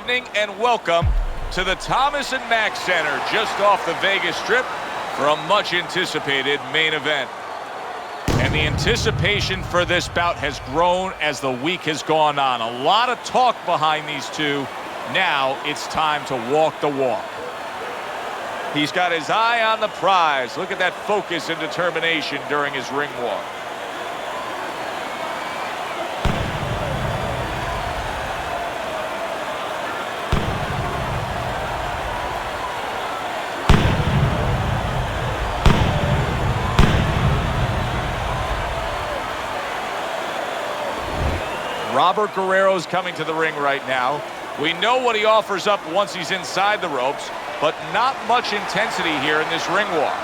evening and welcome to the Thomas & Mack Center just off the Vegas Strip for a much anticipated main event. And the anticipation for this bout has grown as the week has gone on. A lot of talk behind these two. Now it's time to walk the walk. He's got his eye on the prize. Look at that focus and determination during his ring walk. Robert Guerrero's coming to the ring right now. We know what he offers up once he's inside the ropes, but not much intensity here in this ring walk.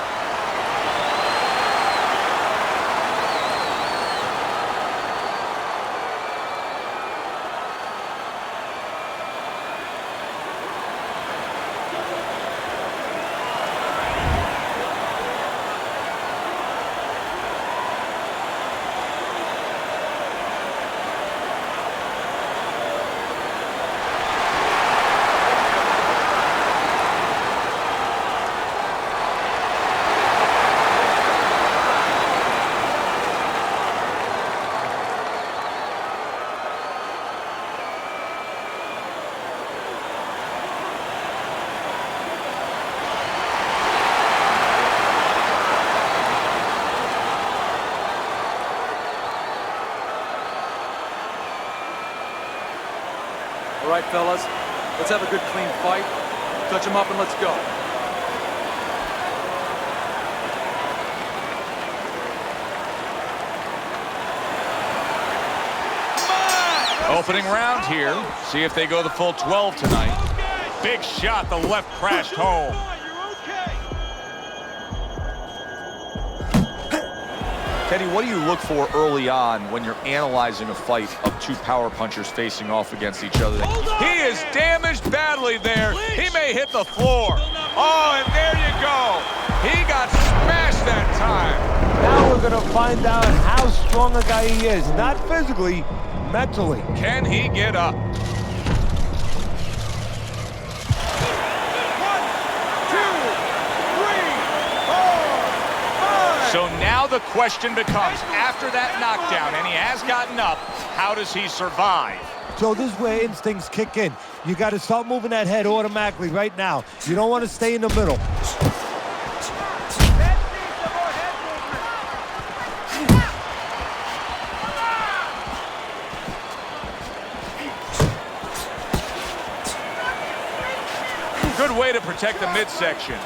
All right, fellas, let's have a good, clean fight. Touch him up and let's go. Opening round here. See if they go the full 12 tonight. Big shot, the left crashed home. Teddy, what do you look for early on when you're analyzing a fight of two power punchers facing off against each other? He is damaged badly there. He may hit the floor. Oh, and there you go. He got smashed that time. Now we're going to find out how strong a guy he is. Not physically, mentally. Can he get up? So now the question becomes, after that knockdown, and he has gotten up, how does he survive? Joe, this is where instincts kick in. You got to start moving that head automatically right now. You don't want to stay in the middle. Good way to protect the midsection.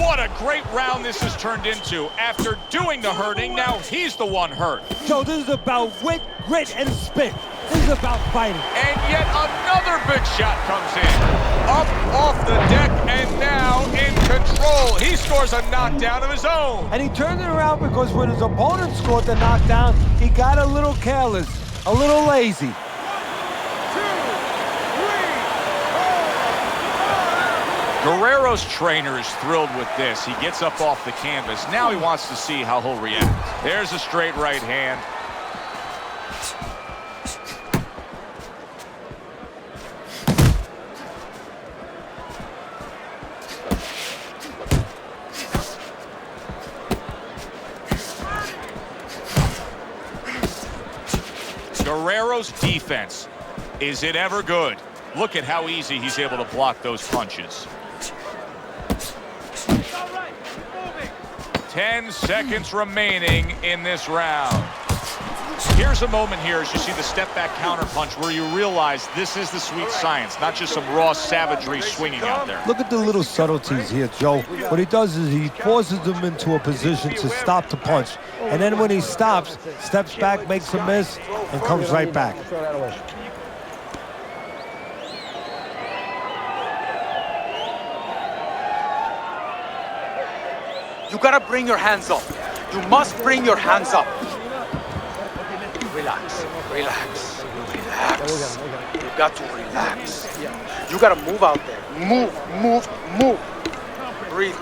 What a great round this has turned into. After doing the hurting, now he's the one hurt. Joe, this is about wit, grit, and spit. This is about fighting. And yet another big shot comes in. Up off the deck and now in control. He scores a knockdown of his own. And he turned it around because when his opponent scored the knockdown, he got a little careless, a little lazy. Guerrero's trainer is thrilled with this. He gets up off the canvas. Now he wants to see how he'll react. There's a straight right hand. Guerrero's defense, is it ever good? Look at how easy he's able to block those punches. 10 seconds remaining in this round. Here's a moment here as you see the step-back counterpunch where you realize this is the sweet science, not just some raw savagery swinging out there. Look at the little subtleties here, Joe. What he does is he forces them into a position to stop the punch. And then when he stops, steps back, makes a miss, and comes right back. You gotta bring your hands up. You must bring your hands up. Relax, relax, relax. You got to relax. You gotta move out there. Move, move, move. Breathe.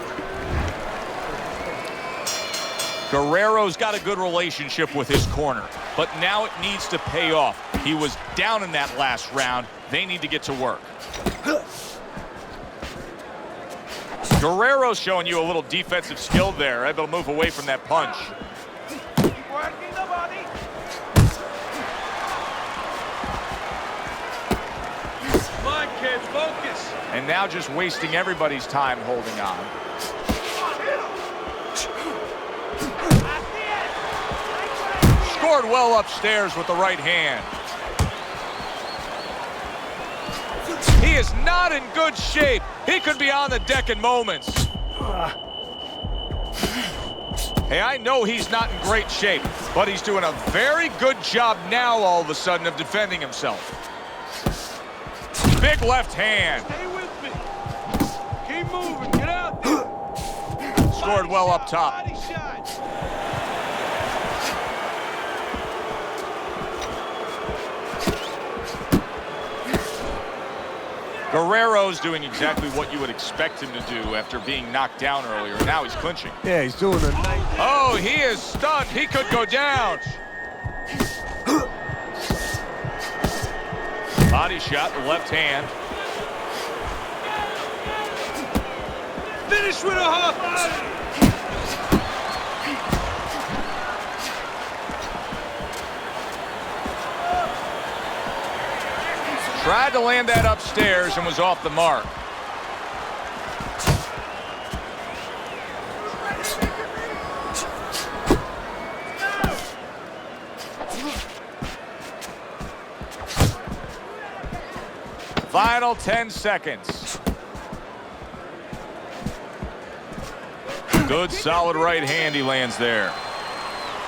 Guerrero's got a good relationship with his corner, but now it needs to pay off. He was down in that last round. They need to get to work. Guerrero's showing you a little defensive skill there, able to move away from that punch. Working the body. Come on, kid, focus. And now just wasting everybody's time holding on. Scored well upstairs with the right hand. He is not in good shape. He could be on the deck in moments. Hey, I know he's not in great shape, but he's doing a very good job now all of a sudden of defending himself. Big left hand. Stay with me. Keep moving. Get out there. Scored well up top. Body shot. Guerrero's doing exactly what you would expect him to do after being knocked down earlier. Now he's clinching. Yeah, he's doing a nice. Oh, he is stunned. He could go down. Body shot, the left hand. Finish with a hook. Tried to land that upstairs and was off the mark. Final 10 seconds. Good solid right hand he lands there.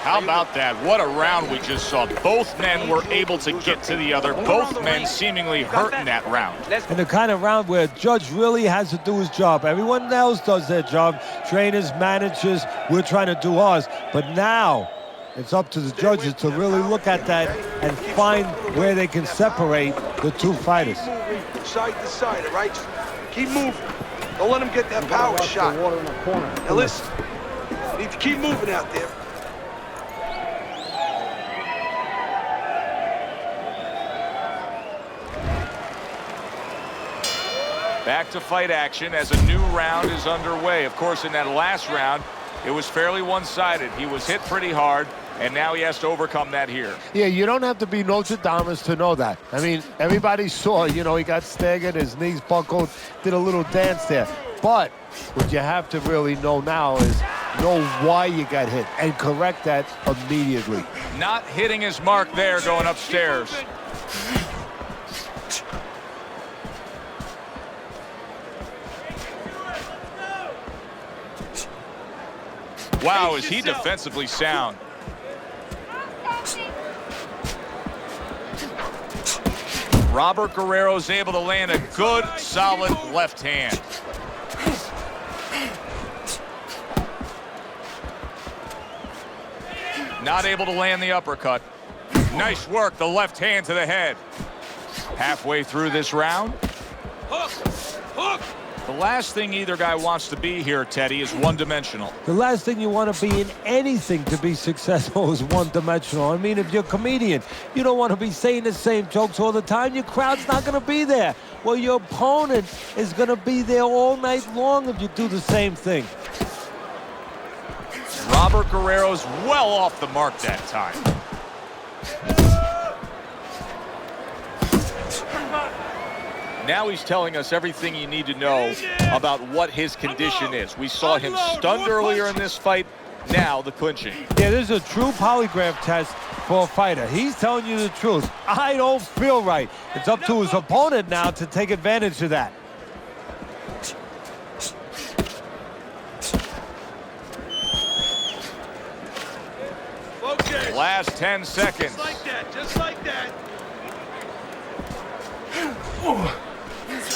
How about that? What a round we just saw. Both men were able to get to the other. Both men seemingly hurt in that round. And the kind of round where a judge really has to do his job. Everyone else does their job. Trainers, managers, we're trying to do ours. But now it's up to the judges to really look at that and find where they can separate the two fighters. Side to side, all right? Keep moving. Don't let him get that power shot. Now listen, you need to keep moving out there. Back to fight action as a new round is underway. Of course, in that last round, it was fairly one-sided. He was hit pretty hard, and now he has to overcome that here. Yeah, you don't have to be Notre Dame to know that. I mean, everybody saw, he got staggered, his knees buckled, did a little dance there. But what you have to really know now is know why you got hit and correct that immediately. Not hitting his mark there going upstairs. Wow, is he defensively sound. Robert Guerrero's able to land a good, solid left hand. Not able to land the uppercut. Nice work, the left hand to the head. Halfway through this round. Hook! Hook! The last thing either guy wants to be here, Teddy, is one-dimensional. The last thing you want to be in anything to be successful is one-dimensional. I mean, if you're a comedian, you don't want to be saying the same jokes all the time. Your crowd's not going to be there. Well, your opponent is going to be there all night long if you do the same thing. Robert Guerrero's well off the mark that time. Now he's telling us everything you need to know about what his condition is. We saw him stunned earlier in this fight. Now the clinching. Yeah, this is a true polygraph test for a fighter. He's telling you the truth. I don't feel right. It's up to his opponent now to take advantage of that. Okay. Last 10 seconds. Just like that, just like that.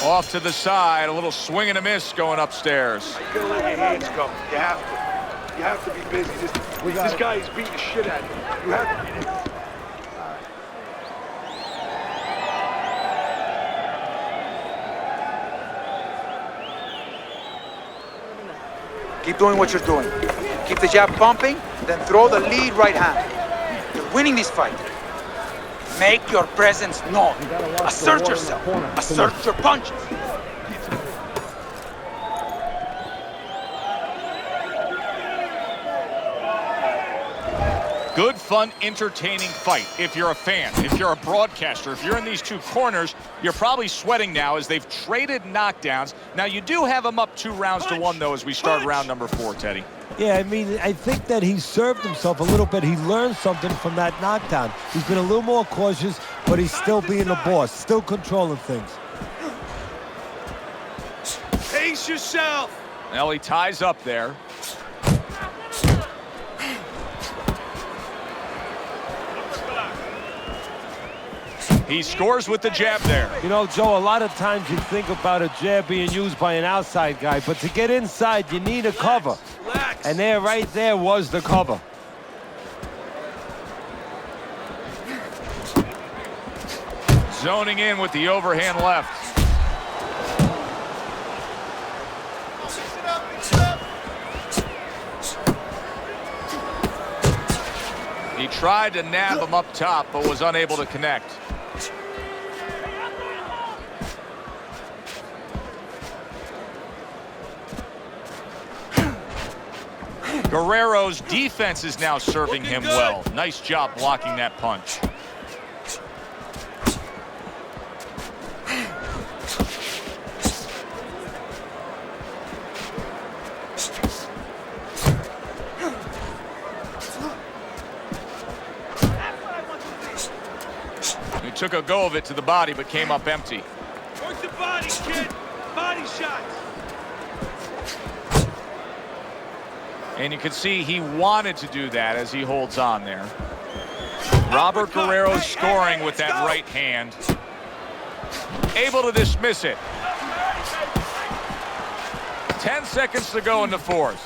Off to the side, a little swing and a miss going upstairs. You gotta let your hands go. You have to. You have to be busy. This guy is beating the shit out of you. You have to. Keep doing what you're doing. Keep the jab pumping. then throw the lead right hand. You're winning this fight. Make your presence known. Assert yourself. Assert your punches. Good, fun, entertaining fight if you're a fan, if you're a broadcaster, if you're in these two corners, you're probably sweating now as they've traded knockdowns. Now, you do have them up 2-1, though, as we start round number 4, Teddy. Yeah, I mean, I think that he served himself a little bit. He learned something from that knockdown. He's been a little more cautious, but he's still being the boss, still controlling things. Pace yourself. Now he ties up there. He scores with the jab there. You know, Joe, a lot of times you think about a jab being used by an outside guy, but to get inside, you need a cover. Relax. And there, right there, was the cover. Zoning in with the overhand left. He tried to nab him up top, but was unable to connect. Guerrero's defense is now serving him well. Nice job blocking that punch. He took a go of it to the body, but came up empty. Work the body, kid. Body shots. And you can see he wanted to do that as he holds on there. Robert Guerrero scoring with that right hand. Able to dismiss it. 10 seconds to go in the fourth.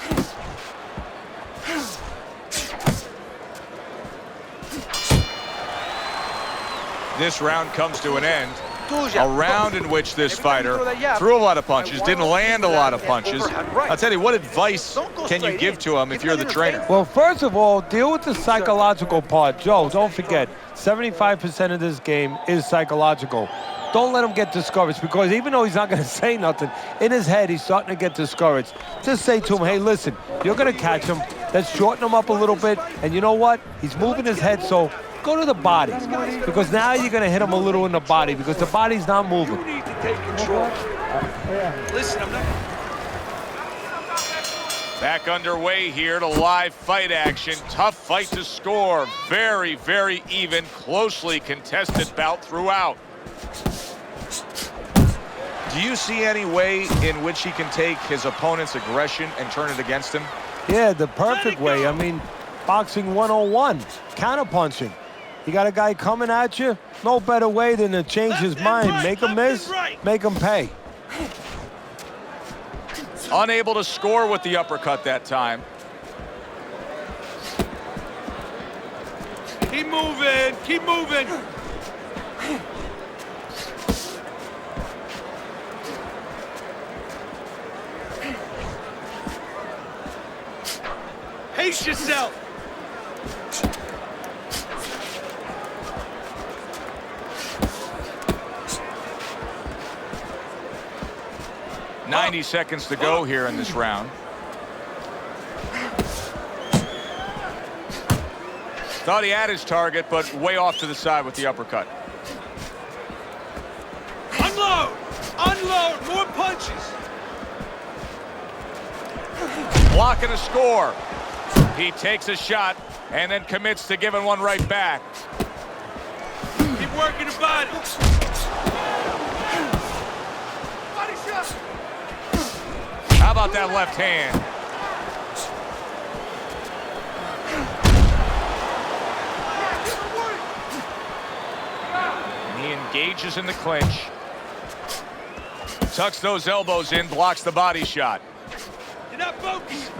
This round comes to an end. A round in which this fighter threw a lot of punches, didn't land a lot of punches. I'll tell you, what advice can you give to him if you're the trainer? Well, first of all, deal with the psychological part. Joe, don't forget, 75% of this game is psychological. Don't let him get discouraged, because even though he's not going to say nothing, in his head, he's starting to get discouraged. Just say to him, hey, listen, you're going to catch him. Let's shorten him up a little bit. And you know what? He's moving his head, so go to the body, because now you're going to hit him a little in the body, because the body's not moving. You need to take control. Listen, I'm not... Back underway here to live fight action. Tough fight to score. Very, very even, closely contested bout throughout. Do you see any way in which he can take his opponent's aggression and turn it against him? Yeah, the perfect way. I mean, boxing 101, counterpunching. You got a guy coming at you, no better way than to change his mind. Make him miss, make him pay. Unable to score with the uppercut that time. Keep moving, keep moving. Pace yourself. .90 seconds to go here in this round. Thought he had his target, but way off to the side with the uppercut. Unload! Unload! More punches! Blocking a score. He takes a shot and then commits to giving one right back. Keep working the body. Body shot! How about that left hand? And he engages in the clinch. Tucks those elbows in, blocks the body shot. You're not focused.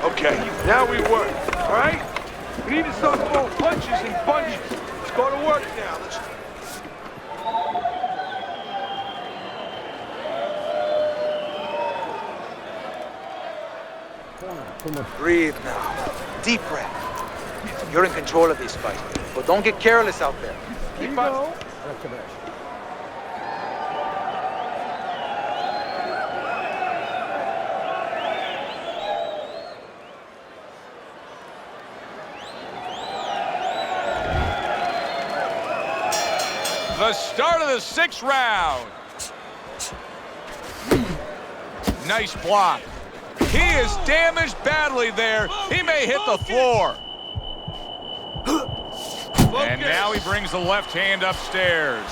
Okay, now we work, all right? We need to start throwing punches and bunches. Let's go to work now. Let's... Breathe now. Deep breath. You're in control of this fight, but don't get careless out there. Keep on. The start of the 6th round. Nice block. He is damaged badly there. He may hit the floor. And now he brings the left hand upstairs.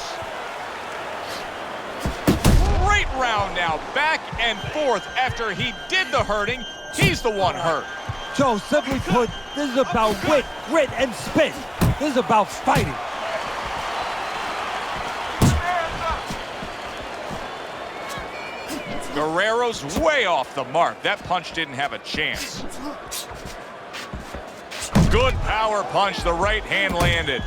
Great round now, back and forth. After he did the hurting, he's the one hurt. Joe, simply put, this is about wit, grit, and spit. This is about fighting. Guerrero's way off the mark. That punch didn't have a chance. Good power punch. The right hand landed.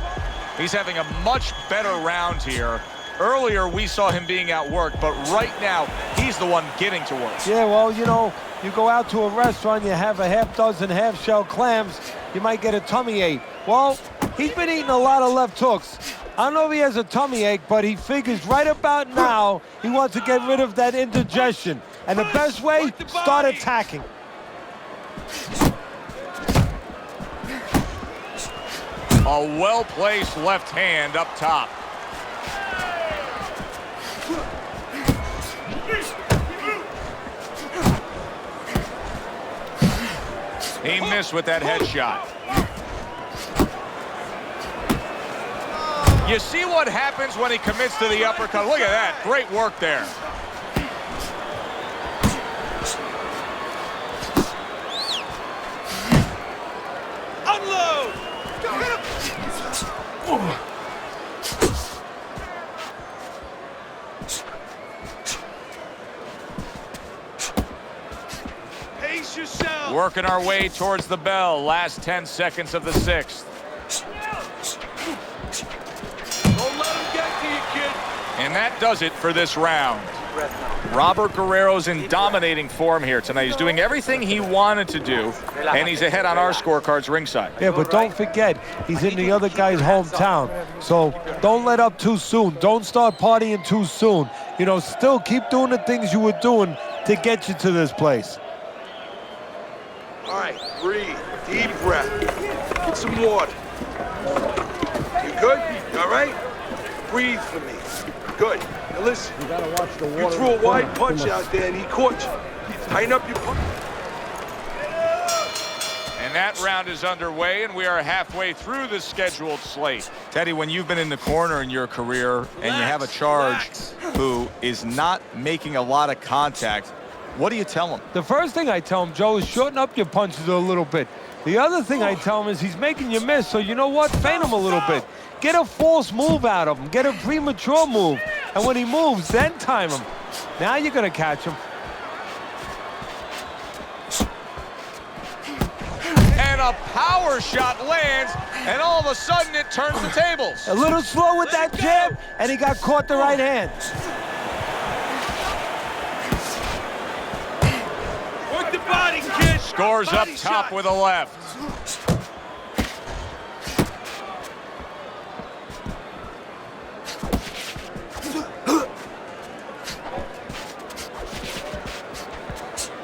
He's having a much better round here. Earlier, we saw him being outworked, but right now, he's the one getting to work. Yeah, well, you know, you go out to a restaurant, you have a half dozen half-shell clams, you might get a tummy ache. Well, he's been eating a lot of left hooks. I don't know if he has a tummy ache, but he figures right about now he wants to get rid of that indigestion. And the best way, start attacking. A well-placed left hand up top. He missed with that headshot. You see what happens when he commits to the uppercut. Look at that. Great work there. Unload! Go get him! Pace yourself! Working our way towards the bell. Last 10 seconds of the 6th. Don't let him get to you, kid. And that does it for this round. Robert Guerrero's in dominating form here tonight. He's doing everything he wanted to do, and he's ahead on our scorecards ringside. Yeah, but don't forget, he's in the other guy's hometown. So don't let up too soon. Don't start partying too soon. You know, still keep doing the things you were doing to get you to this place. All right, breathe. Deep breath. Get some water. You good? You all right? Breathe for me. Good. Now listen. You gotta watch the water. You threw a wide punch out there and he caught you. Tighten up your punch. And that round is underway, and we are halfway through the scheduled slate. Teddy, when you've been in the corner in your career and you have a charge who is not making a lot of contact, what do you tell him? The first thing I tell him, Joe, is shorten up your punches a little bit. The other thing I tell him is he's making you miss, so you know what? Feint him a little bit. Get a false move out of him. Get a premature move. And when he moves, then time him. Now you're going to catch him. And a power shot lands, and all of a sudden it turns the tables. A little slow with that jab, and he got caught the right hand. Work the body, kid. Scores up Body top shot. with a left.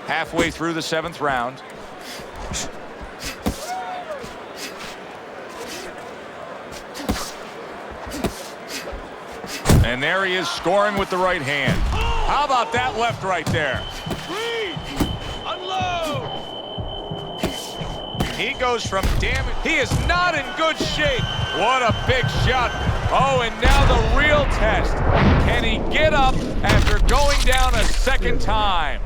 Halfway through the 7th round. And there he is scoring with the right hand. How about that left right there? Unload! He goes from damage. He is not in good shape. What a big shot. Oh, and now the real test. Can he get up after going down a second time?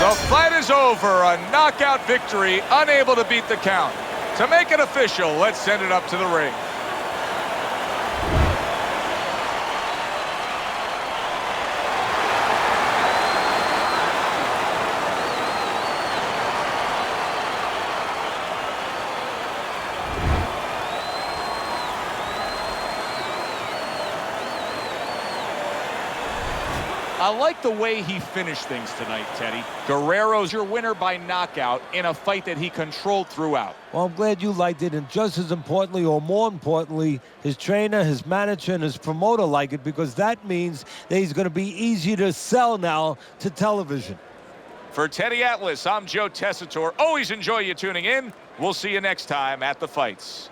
The fight is over. over. A knockout victory, unable to beat the count. To make it official, let's send it up to the ring. I like the way he finished things tonight, Teddy. Guerrero's your winner by knockout in a fight that he controlled throughout. Well, I'm glad you liked it, and just as importantly, or more importantly, his trainer, his manager, and his promoter like it, because that means that he's going to be easy to sell now to television. For Teddy Atlas, I'm Joe Tessitore. Always enjoy you tuning in. We'll see you next time at the fights.